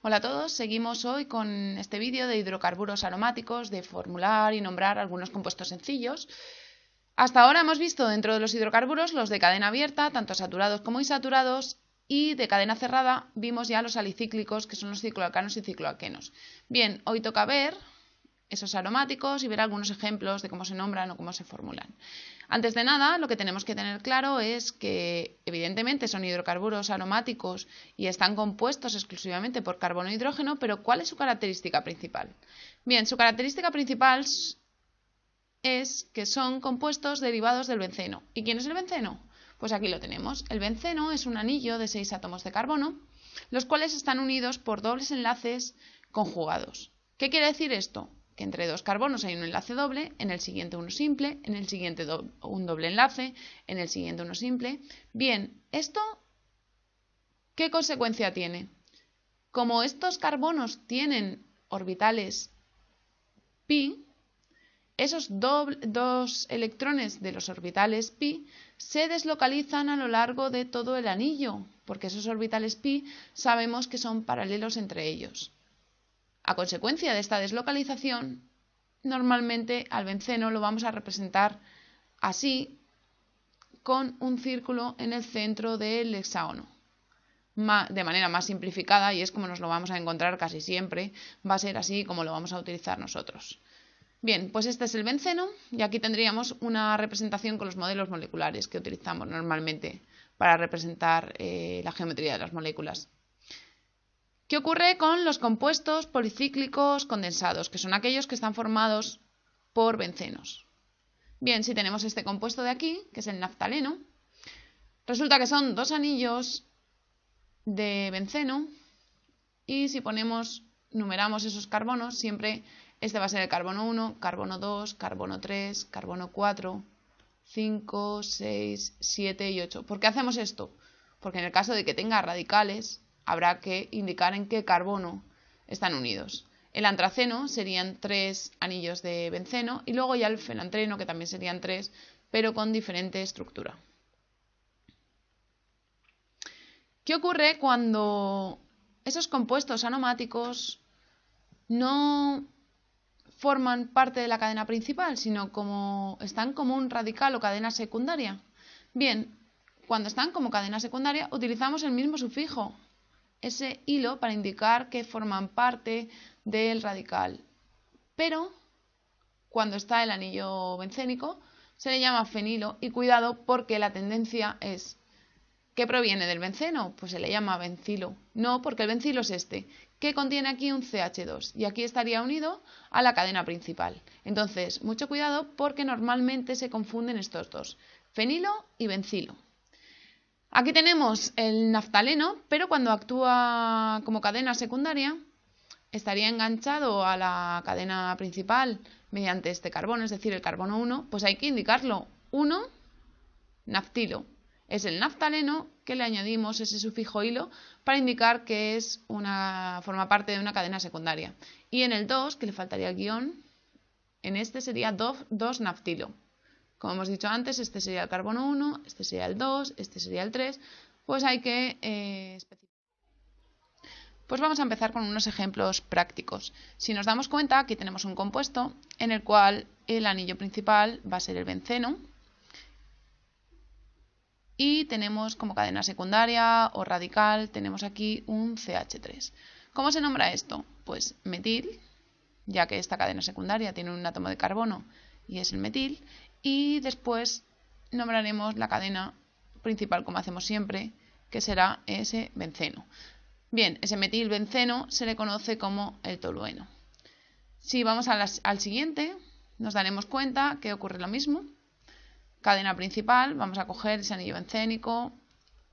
Hola a todos, seguimos hoy con este vídeo de hidrocarburos aromáticos, de formular y nombrar algunos compuestos sencillos. Hasta ahora hemos visto dentro de los hidrocarburos los de cadena abierta, tanto saturados como insaturados, y de cadena cerrada vimos ya los alicíclicos, que son los cicloalcanos y cicloalquenos. Bien, hoy toca ver esos aromáticos y ver algunos ejemplos de cómo se nombran o cómo se formulan. Antes de nada, lo que tenemos que tener claro es que evidentemente son hidrocarburos aromáticos y están compuestos exclusivamente por carbono e hidrógeno, pero ¿cuál es su característica principal? Bien, su característica principal es que son compuestos derivados del benceno. ¿Y quién es el benceno? Pues aquí lo tenemos. El benceno es un anillo de 6 átomos de carbono, los cuales están unidos por dobles enlaces conjugados. ¿Qué quiere decir esto? Que entre dos carbonos hay un enlace doble, en el siguiente uno simple, en el siguiente un doble enlace, en el siguiente uno simple. Bien, ¿esto qué consecuencia tiene? Como estos carbonos tienen orbitales pi, esos dos electrones de los orbitales pi se deslocalizan a lo largo de todo el anillo, porque esos orbitales pi sabemos que son paralelos entre ellos. A consecuencia de esta deslocalización, normalmente al benceno lo vamos a representar así, con un círculo en el centro del hexágono. De manera más simplificada, y es como nos lo vamos a encontrar casi siempre, va a ser así como lo vamos a utilizar nosotros. Bien, pues este es el benceno y aquí tendríamos una representación con los modelos moleculares que utilizamos normalmente para representar la geometría de las moléculas. ¿Qué ocurre con los compuestos policíclicos condensados, que son aquellos que están formados por bencenos? Bien, si tenemos este compuesto de aquí, que es el naftaleno, resulta que son dos anillos de benceno y si numeramos esos carbonos, siempre este va a ser el carbono 1, carbono 2, carbono 3, carbono 4, 5, 6, 7 y 8. ¿Por qué hacemos esto? Porque en el caso de que tenga radicales, habrá que indicar en qué carbono están unidos. El antraceno serían 3 anillos de benceno y luego ya el fenantreno, que también serían 3, pero con diferente estructura. ¿Qué ocurre cuando esos compuestos aromáticos no forman parte de la cadena principal, sino como están como un radical o cadena secundaria? Bien, cuando están como cadena secundaria utilizamos el mismo sufijo, ese hilo, para indicar que forman parte del radical. Pero cuando está el anillo bencénico se le llama fenilo y cuidado porque la tendencia es ¿qué proviene del benceno? Pues se le llama bencilo. No, porque el bencilo es este, que contiene aquí un CH2 y aquí estaría unido a la cadena principal. Entonces, mucho cuidado porque normalmente se confunden estos dos, fenilo y bencilo. Aquí tenemos el naftaleno, pero cuando actúa como cadena secundaria estaría enganchado a la cadena principal mediante este carbono, es decir, el carbono 1, pues hay que indicarlo, 1, naftilo. Es el naftaleno que le añadimos ese sufijo hilo para indicar que forma parte de una cadena secundaria. Y en el 2, que le faltaría el guión, en este sería 2 naftilo. Como hemos dicho antes, este sería el carbono 1, este sería el 2, este sería el 3, pues hay que especificar. Pues vamos a empezar con unos ejemplos prácticos. Si nos damos cuenta, aquí tenemos un compuesto en el cual el anillo principal va a ser el benceno y tenemos como cadena secundaria o radical, tenemos aquí un CH3. ¿Cómo se nombra esto? Pues metil, ya que esta cadena secundaria tiene un átomo de carbono y es el metil, y después nombraremos la cadena principal como hacemos siempre, que será ese benceno. Bien, ese metilbenceno se le conoce como el tolueno. Si vamos al siguiente, nos daremos cuenta que ocurre lo mismo. Cadena principal, vamos a coger ese anillo bencénico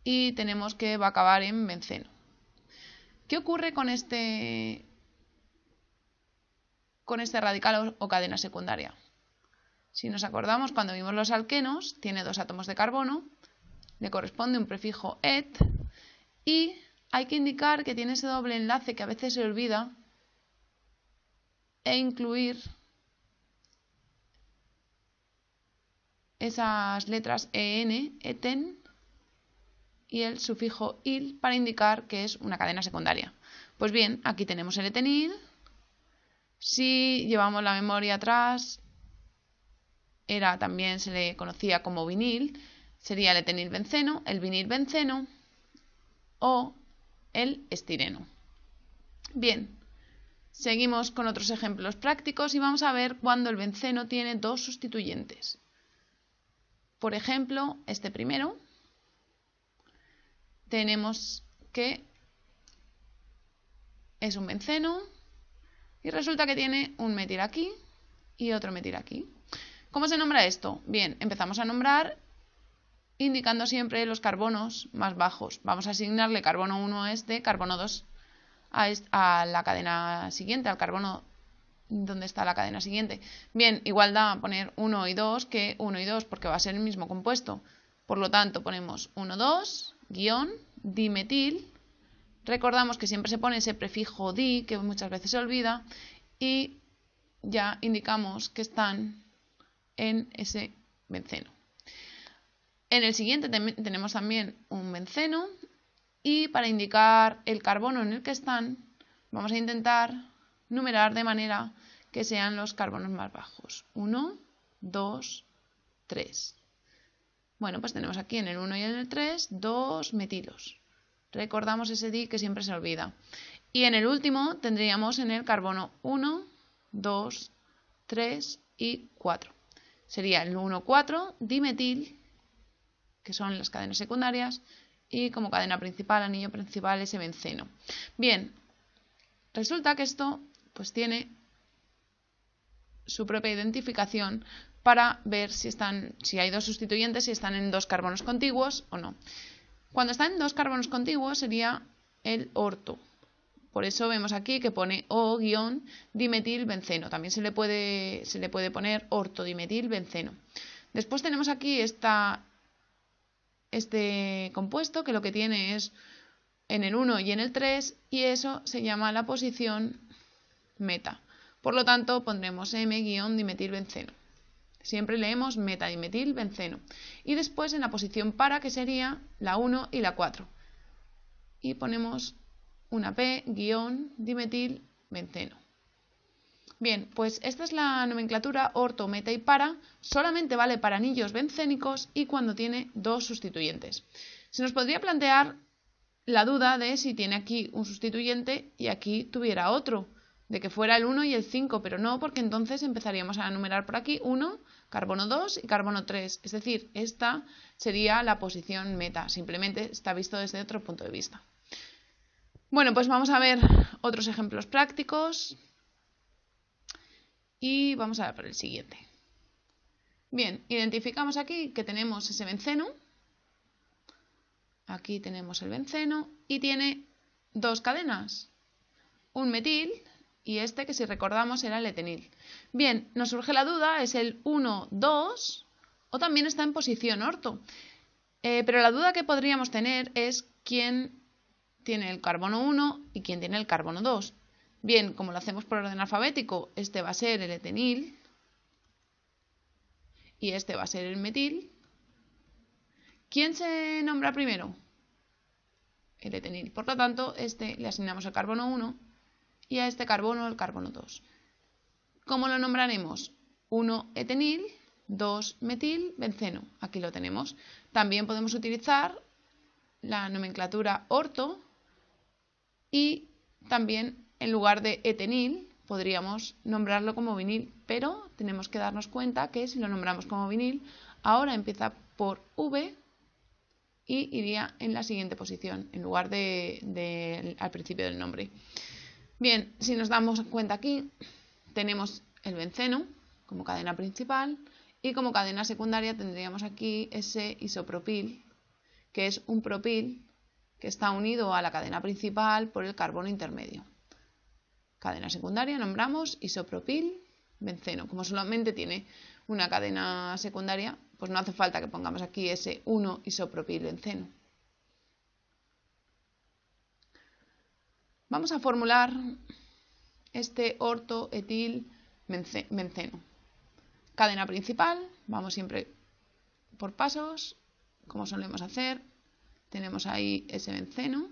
y tenemos que va a acabar en benceno. ¿Qué ocurre con este radical o cadena secundaria? Si nos acordamos, cuando vimos los alquenos, tiene 2 átomos de carbono, le corresponde un prefijo et y hay que indicar que tiene ese doble enlace que a veces se olvida e incluir esas letras en, eten y el sufijo il para indicar que es una cadena secundaria. Pues bien, aquí tenemos el etenil. Si llevamos la memoria atrás, también se le conocía como vinil, sería el etenilbenceno, el vinilbenceno o el estireno. Bien, seguimos con otros ejemplos prácticos y vamos a ver cuando el benceno tiene dos sustituyentes. Por ejemplo, este primero, tenemos que es un benceno y resulta que tiene un metil aquí y otro metil aquí. ¿Cómo se nombra esto? Bien, empezamos a nombrar indicando siempre los carbonos más bajos. Vamos a asignarle carbono 1 a este, carbono 2 a la cadena siguiente, al carbono donde está la cadena siguiente. Bien, igual da poner 1 y 2 que 1 y 2 porque va a ser el mismo compuesto. Por lo tanto, ponemos 1, 2, guión, dimetil. Recordamos que siempre se pone ese prefijo di, que muchas veces se olvida, y ya indicamos que están en ese benceno. En el siguiente tenemos también un benceno y para indicar el carbono en el que están, vamos a intentar numerar de manera que sean los carbonos más bajos. 1, 2, 3. Bueno, pues tenemos aquí en el 1 y en el 3 dos metilos. Recordamos ese di que siempre se olvida. Y en el último tendríamos en el carbono 1, 2, 3 y 4. Sería el 1, 4, dimetil, que son las cadenas secundarias, y como cadena principal, anillo principal, ese benceno. Bien, resulta que esto pues tiene su propia identificación para ver si hay dos sustituyentes, si están en dos carbonos contiguos o no. Cuando están en dos carbonos contiguos sería el orto. Por eso vemos aquí que pone O-dimetilbenceno. También se le puede poner ortodimetilbenceno. Después tenemos aquí este compuesto que lo que tiene es en el 1 y en el 3 y eso se llama la posición meta. Por lo tanto pondremos M-dimetilbenceno. Siempre leemos metadimetilbenceno. Y después en la posición para, que sería la 1 y la 4. Y ponemos una P-dimetilbenceno. Bien, pues esta es la nomenclatura orto, meta y para. Solamente vale para anillos bencénicos y cuando tiene dos sustituyentes. Se nos podría plantear la duda de si tiene aquí un sustituyente y aquí tuviera otro, de que fuera el 1 y el 5, pero no, porque entonces empezaríamos a numerar por aquí 1, carbono 2 y carbono 3. Es decir, esta sería la posición meta, simplemente está visto desde otro punto de vista. Bueno, pues vamos a ver otros ejemplos prácticos y vamos a ver por el siguiente. Bien, identificamos aquí que tenemos ese benceno. Aquí tenemos el benceno y tiene dos cadenas, un metil y este que si recordamos era el etenil. Bien, nos surge la duda, ¿es el 1, 2 o también está en posición orto? Pero la duda que podríamos tener es quién tiene el carbono 1 y quién tiene el carbono 2. Bien, como lo hacemos por orden alfabético, este va a ser el etenil y este va a ser el metil. ¿Quién se nombra primero? El etenil. Por lo tanto, este le asignamos el carbono 1 y a este carbono el carbono 2. ¿Cómo lo nombraremos? 1 etenil, 2 metil, benceno. Aquí lo tenemos. También podemos utilizar la nomenclatura orto y también en lugar de etenil podríamos nombrarlo como vinil, pero tenemos que darnos cuenta que si lo nombramos como vinil, ahora empieza por V y iría en la siguiente posición, en lugar de al principio del nombre. Bien, si nos damos cuenta aquí, tenemos el benceno como cadena principal y como cadena secundaria tendríamos aquí ese isopropil, que es un propil que está unido a la cadena principal por el carbono intermedio. Cadena secundaria nombramos isopropil benceno. Como solamente tiene una cadena secundaria, pues no hace falta que pongamos aquí ese 1 isopropil benceno. Vamos a formular este orto etil benceno. Cadena principal, vamos siempre por pasos, como solemos hacer. Tenemos ahí ese benceno.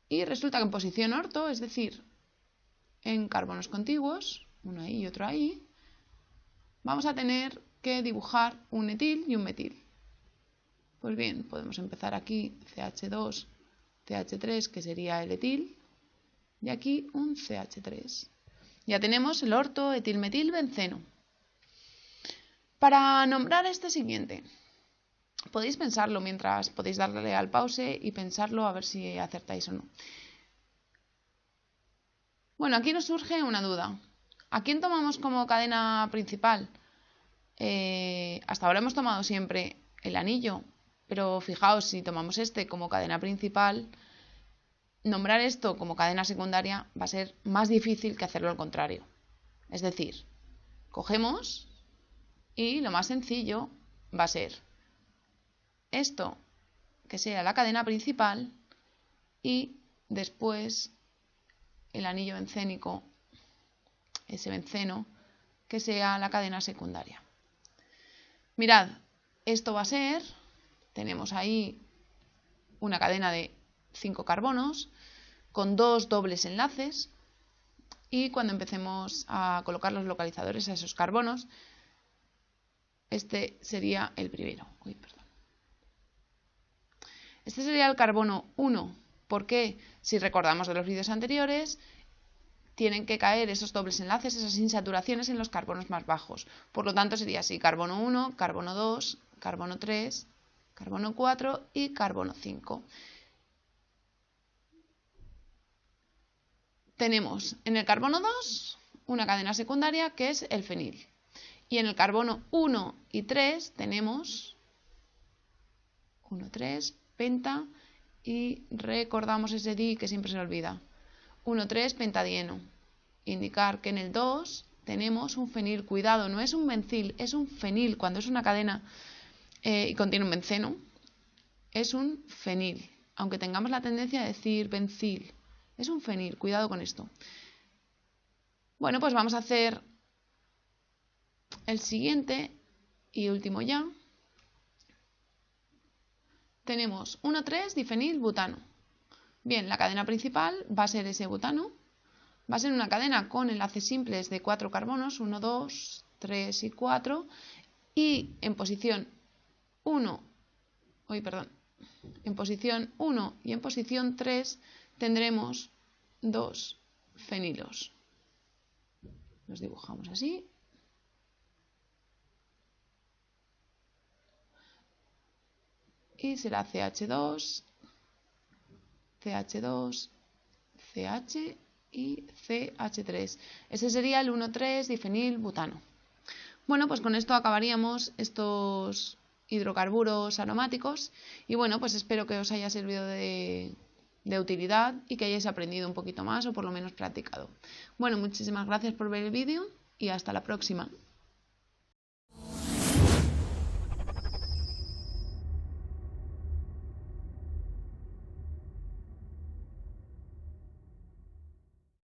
Y resulta que en posición orto, es decir, en carbonos contiguos, uno ahí y otro ahí, vamos a tener que dibujar un etil y un metil. Pues bien, podemos empezar aquí CH2, CH3, que sería el etil, y aquí un CH3. Ya tenemos el orto etilmetilbenceno. Para nombrar este siguiente, podéis pensarlo mientras podéis darle al pause y pensarlo a ver si acertáis o no. Bueno, aquí nos surge una duda. ¿A quién tomamos como cadena principal? Hasta ahora hemos tomado siempre el anillo, pero fijaos, si tomamos este como cadena principal, nombrar esto como cadena secundaria va a ser más difícil que hacerlo al contrario. Es decir, cogemos y lo más sencillo va a ser esto que sea la cadena principal y después el anillo bencénico, ese benceno, que sea la cadena secundaria. Mirad, esto va a ser, tenemos ahí una cadena de 5 carbonos con 2 dobles enlaces y cuando empecemos a colocar los localizadores a esos carbonos, este sería el primero. Este sería el carbono 1, porque si recordamos de los vídeos anteriores, tienen que caer esos dobles enlaces, esas insaturaciones en los carbonos más bajos. Por lo tanto, sería así: carbono 1, carbono 2, carbono 3, carbono 4 y carbono 5. Tenemos en el carbono 2 una cadena secundaria que es el fenil. Y en el carbono 1 y 3 tenemos 1, 3, penta, y recordamos ese di que siempre se me olvida. 1,3 pentadieno. Indicar que en el 2 tenemos un fenil. Cuidado, no es un bencil, es un fenil. Cuando es una cadena y contiene un benceno, es un fenil. Aunque tengamos la tendencia a decir bencil, es un fenil. Cuidado con esto. Bueno, pues vamos a hacer el siguiente y último ya. Tenemos 1,3 difenilbutano. Bien, la cadena principal va a ser ese butano. Va a ser una cadena con enlaces simples de 4 carbonos, 1, 2, 3 y 4. Y en posición 1 y en posición 3 tendremos 2 fenilos. Los dibujamos así. Y será CH2, CH2, CH y CH3. Ese sería el 1,3 difenilbutano. Bueno, pues con esto acabaríamos estos hidrocarburos aromáticos. Y bueno, pues espero que os haya servido de utilidad y que hayáis aprendido un poquito más o por lo menos practicado. Bueno, muchísimas gracias por ver el vídeo y hasta la próxima.